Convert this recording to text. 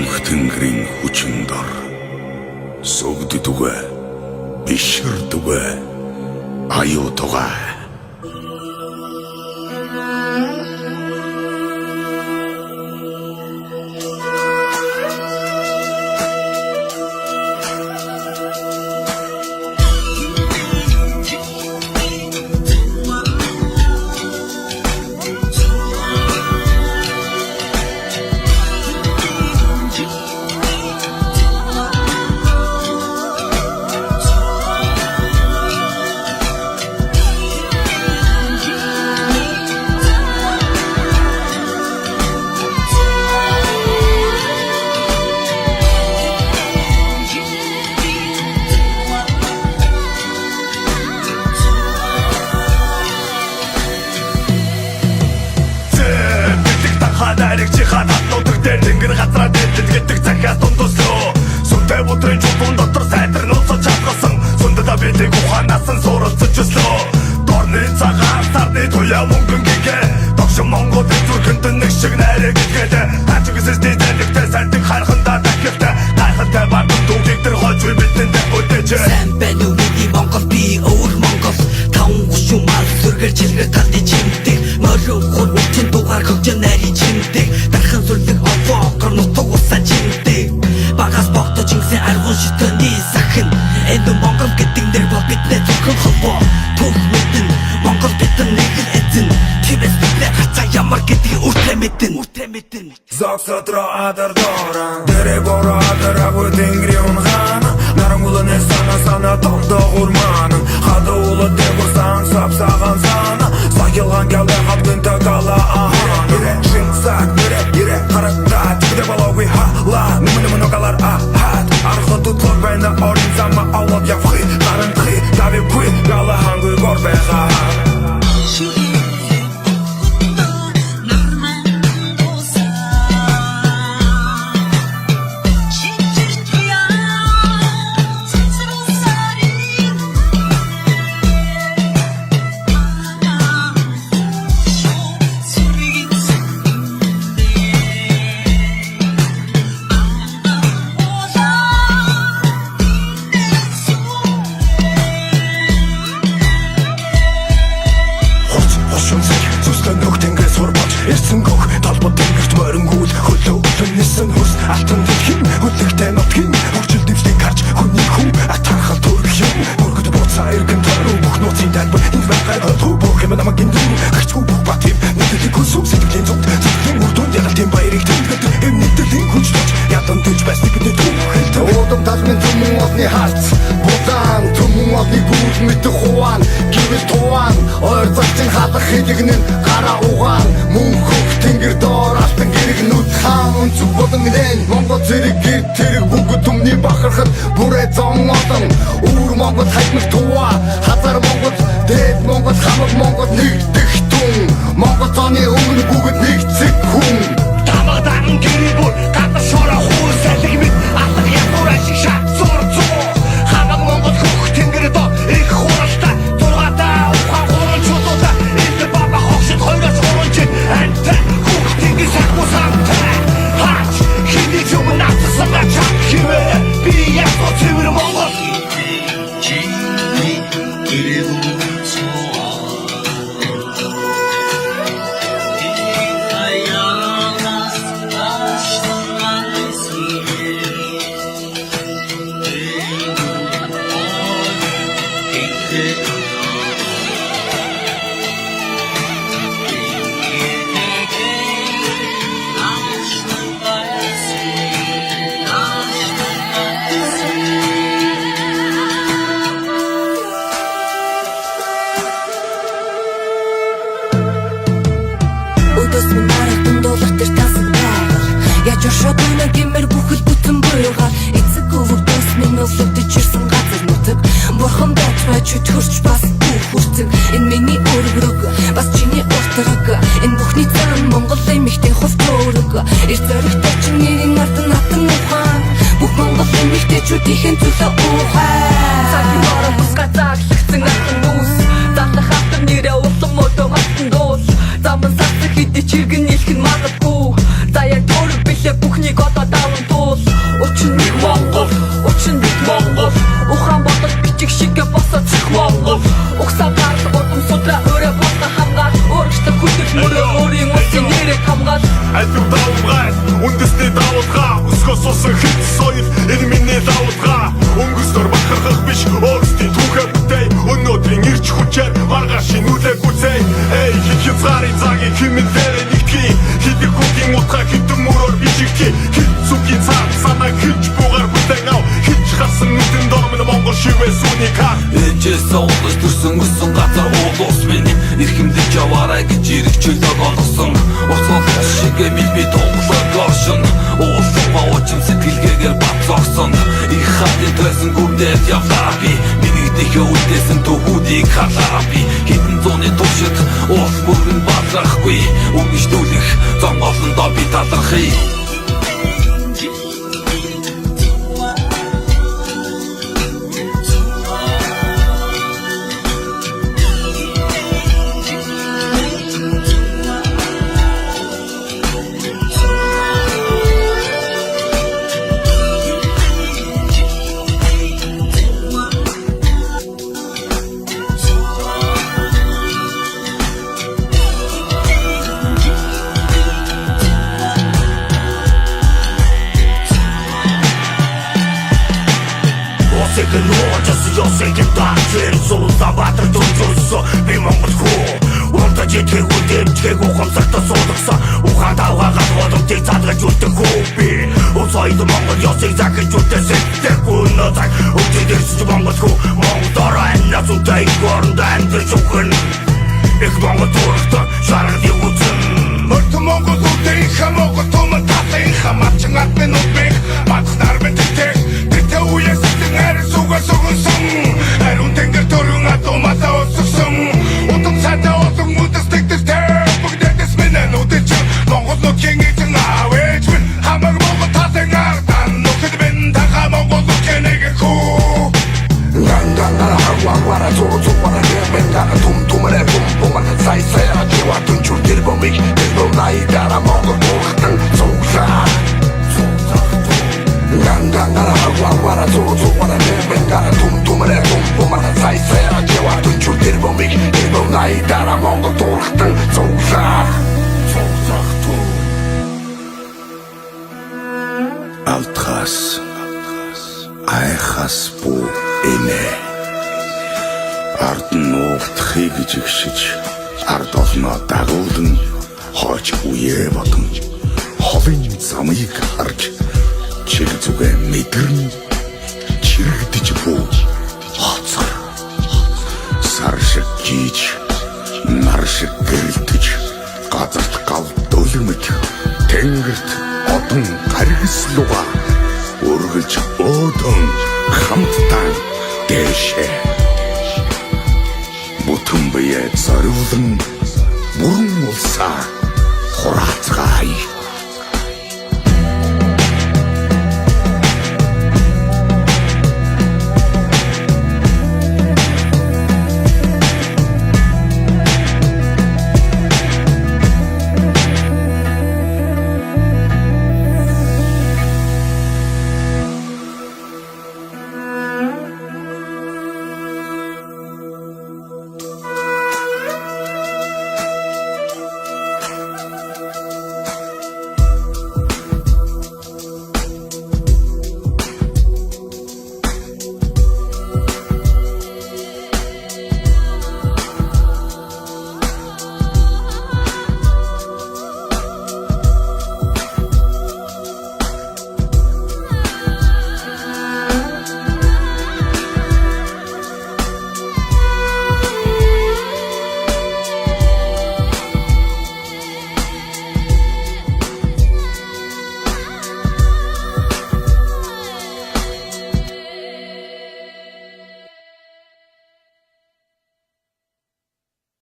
Мөнх тэнгэрийн хүчин дор сүгддүгэ биширдүгэ аюутуга Нариг чихад хатнуудаг дээр тэнгэр газраа дэлгэлдэг захиас дундуслоо Сүнтэй бүдрийн чулуун дотор сайдар нууцаж чадгасан Сүндэд бидийг ухаанаас нь суралцаж өслөө Дорны цагаан сарны туяа мөнгөн гэгээ Догшин Монголын зүрхэнд нэг шиг найраг гэлгээд Хачигсэсний зайлгтай сайтыг харахандаа дахивтай Гайхалтай бардам түүхийг тэр хойч үе бидэндээ өдөөж Сайн байна уу миний Монгол би өөр Монгол Таван гушуун мал сүргэр чилгэр талдын чимдэг Морин хур үлчин дугаар хөгжин найрын чимдэг Дархан сүрлэг овоогор нутаг усаа чимдэг Багаас богдож ингэсэн аргун шитөний сахин Энэ Монгол гэдэг нэр бол биднээ зөвхөн холбоо Түүх мэдэн Монгол бидэн нэг л эзэн Тиймээс биднээ хацаа ямар гэдгийг үртээ мэдэн Зог сотро адар доран Дэрэг боро адараггүй тэнгэрийн унгаан Нарангуланы сана томдог урманын Хады улы дэгурсан сапсаған сана Сагилған кәлі хабдынта кала ахан Ире шинсак, ире қарақта Тігде балауи хала Нумын оғалар ахат Арқы тұтлық бәйні орын зама Аулап явхи, қарын қи Таби күй, гала хангы горбеға Ирсэн гог талбад тэнгэрт морингүүл хөлөө өлнөсөн хүс алтан дэлхийн хөлөгтэй нутгийн хөгжил дэвшлийг харж хүний хүн атархал төрөх юм бүргэд буцаа иргэн төрөө бүх нууцын тайлбар энэ байгаад бүх юм намайг гинэн хэрчгүй бүх батив нэгдэг хүсүү сэтгэлийн зүгт зүгтийн үрдүн ялалтын баярыг тэмдэглэдэг эм нэгдлийн хүнчлж ядан түлж байсныг бид түүхэлдэг Одом талмын түмэн одны харц будаан түмэн одны гүүл мэдэх хуан гівэл туан ойр цагтын хадах хэлэгнэн гараа угаан Мөнхөх тэнгэр доор алтан гэрэг нүд хаан Үнцэг болон нэн Монгол зэрэг гэр тэрэг бүгд түмний бахархад бүрээ зон одон Үүр Монгол хаймаг туа Хазар Монгол дээд Монгол хамаг Монгол нэгдэх түн Монгол цооны өмнө бүгд нэгцэг хүн Тамадан гэрэг бүр гадар шороо хүү салхи мэд алах ядуур ашиг шат зур зур Хамаг Монгол хөх тэнгэр доор их хуралтай Зургатаа ухаан хуран чулуутай Элдэр баба хогшид хойроос хурунчид Антай хөх тэнгэр сахму самтай Хач хиний юм натсан на чак хивэ Би ясо цэвэр Монгол Жошотойно гэмэр бүхэл бүтэн буйгаа Эцэг өвөгдөөс минь өвлөгдөж ирсэн газар нутаг Бурхан дотроо чөтгөрч бас бүх хүрцэг Энэ миний өргөрөг, бас чиний уртраг Энэ бүхний цаан Монгол эмэгтэй хувь төрөг Эрт зоригтой чи нэрийн ард натан ухаан Бүх Монгол эмэгтэйчүүдийнхэн зүлээ ухаан Цагийн бороо бусгай зааглагдсан алтан дүүс Задлах автар нэрээ улам өдөө хатан дуул Заман сацах хэдий чиргэн нэлхэн магадгүй За яг төрөг билээ бүхнийг одоо даван дуу судраа өөрөө болго хамгаал өөрчлөлт хүсэл мөрөө өөрийн үсийн нэрийг хамгаал Альвар давгаас үндэсний давуулгаа өсгөөс усан хит соёл энэ миний давуулгаа өнгөсдөр бахархах биш өөрсдийн түүхээ бүтэй өнөөдрийн ирч хүчээр маргааш шинүүлээ гүцэй эй хязгаарын цагийг хэмээн дээрээ нэгтгэе хидэх хүүгийн утгаа хитэн мөрөөр бишигтгий хит зүгийн цаг санаа хич бугаар бүтээн ав хич гарсан нүдэн дормын монгол шивээ сүний кар Эжээс олдож төрсөн өссөн газар уулуус минь эрхэмдэж яваарай гэж иргэжүүлдэг олгосон Уцгал ус шигэ мэлби тоглог оршин Уулууга уучим сэтгэлгээгээр бат зогсон Их хатын тойсон гүрдээд явлаа би Миний дэхэ үлдээсэн төвүүдийг харлаа би Хэдэн зууны туршид уус бүрэн бадрахгүй Үгişдүүлэх зонголондоо би талархъя Ёсыг даач зулда батар дүнжүүлсэн би Монгол хүү Урдаж итгэх үдэмжгээг ухамсартай суулгасан Ухаан давгаагаад боломжийг задгаж үлдэх хүү би Усойд Монгол ёсыг захиж үлдээсэттэх үнэ цаг Өчид ирсэж Монгол хүү Монгол оройна зүтэй горонд амьдарч ухын Их Монгол турхтар шаргадыг үзэн Мөртөн Монгол үдээхэ Монгол туман татынхэ Марчин атмын үдбэх Мадхнар мен тэтэх Тэтэ уяс Сугасугсан Харин тэнгэр төрөн атомата өссөн Утам цаата олон үдэстэгтэй Бүгдээс минь нүдэж Монгол нутгийн эзэн авэж минь Хамаг Монгол талын ардан Нүхэд минь таха Монгол нутгийн нэгэр хүү Нандана хавара зура нэмэндана тумтумарэ бумбумар Сайсая жива түнчүр дэрбомик Дэрбом найдара Монгол бурхтан зугсаа Nandana hawara zora nembendara tumtumare tumpumara saisera jewa tunchur dirbomik dirbom naidara Монгол турхтан зугсаа Алтхас айхас бу эмэ ард нуугдахыг гэж игшиж ард олноо дагуулan хооч үе бодон ховын замыг харж чиг зүгэ мэдэрн чирэгдэж бүү хоцор сар шиг жийж нар шиг гэрэлтэж газарт гав дөлмөж тэнгэрт одон гаргислуга өргөж одон хамтдаа дэшээ бүтэн бие зориулан бүрэн улсаа хураацгаая